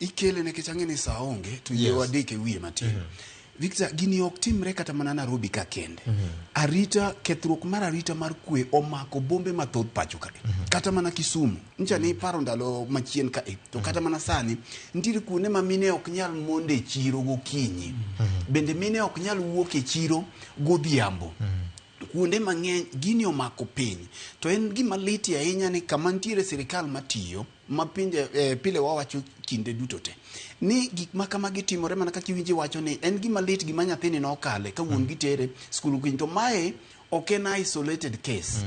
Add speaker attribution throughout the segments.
Speaker 1: ikele nekech ang'e ni sa onge to yie wadek e wiye matin. Victor, gini ok timre kata mana Nairobi ka kende. Arita, kethruok mar arita mar kwe omako bombe mathoth pacho ka. Kata mana Kisumu. Ncha ni paro ndalo machien ka to kata mana sani nitiere kuonde ma mine ok nyal monde e chiro gokinyi. Bende mine ok nyal wuok e chiro godhiambo. Kuonde mang'eny gini omako piny. To en gima lit ahinya ni kama nitiere sirikal matiyo ma pile wawacho kinde duto te ni gik ma kamagi timore mana kaka iwinji wacho ni en gima lit gima nyathini nokale ka wuon gitere skul kwiny to mae ok en isolated case.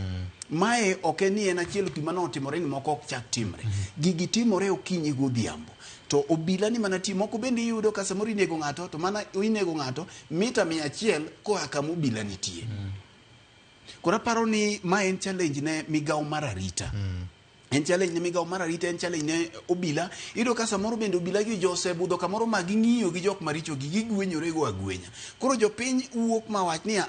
Speaker 1: Mae ok en ni en achiel gima notimore ni moko ok chak timre. Gigi timore okinyi godhiambo. To obila ni mana ti moko bende yudo ka samoro inego ng'ato to mana inego ng'ato mita 100 koa kama obila nitie. Kora paro ni ma en challenge ne migawo mar arita. En challenge ne migawo mar arita, en challenge ne obila. Ido ka samoro bende obila gi Joseph budho kamoro ma ging'iyo gi jok maricho gi gigwenyore go agwenya. Koro jopiny wuok mawach ni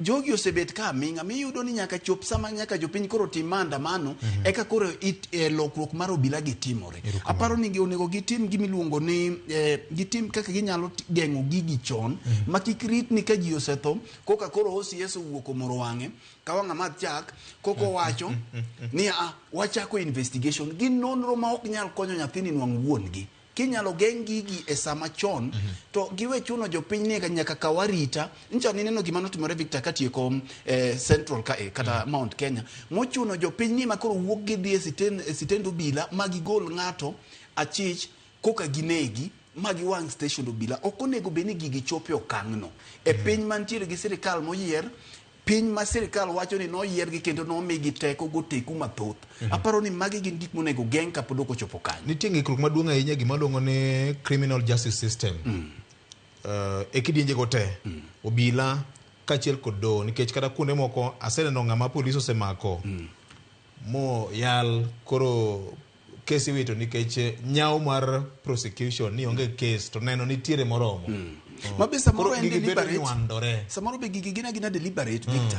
Speaker 1: jogi osebet ka minga miyudo ni nyaka chop sama nyaka jopiny koro tim maandamano eka koro lokruok mar obila gi timore. Aparo ni onego gitim gimiluongo ni gitim kaka ginyalo geng'o gigi chon ma kik rit ni ka ji osetho koka koro OCS owuok omoro wang'e ka wang'a madh chak koko wacho ni wachako investigation. Gin nonro ma ok nyal konyo nyathini nwang' wuon gi. Kinyalo geng' gigi e sama chon to giwe chuno jopiny ni nyaka kawarita. Ncha ni neno gima notimore Victor katieko Central kata Mount Kenya mochuno jopiny ni makoro wuok gidhi e sitend obila ma gigol ng'ato achich koka ginegi ma giwang' station obila. Ok onego beni gigi chope okang'no e piny mantiere gi sirikal moyier, piny ma sirikal wacho ni noyiergi kendo nomigi teko goteku mathoth. Aparo ni magi gin gik monego geng' kapod ok ochopo kanyo.
Speaker 2: Nitie ng'ikruok maduong' ahinya gima luongo ni criminal justice system. E kidienje go te obila kachiel kod doho nikech kata kuonde moko aseneno ng'ama polis osemako mo yal koro kesi wito nikech nyawo mar prosecution ni onge case to neno nitiere moromo.
Speaker 1: Mabe samoro en deliberate. Samoro be gigi gina deliberate Victor.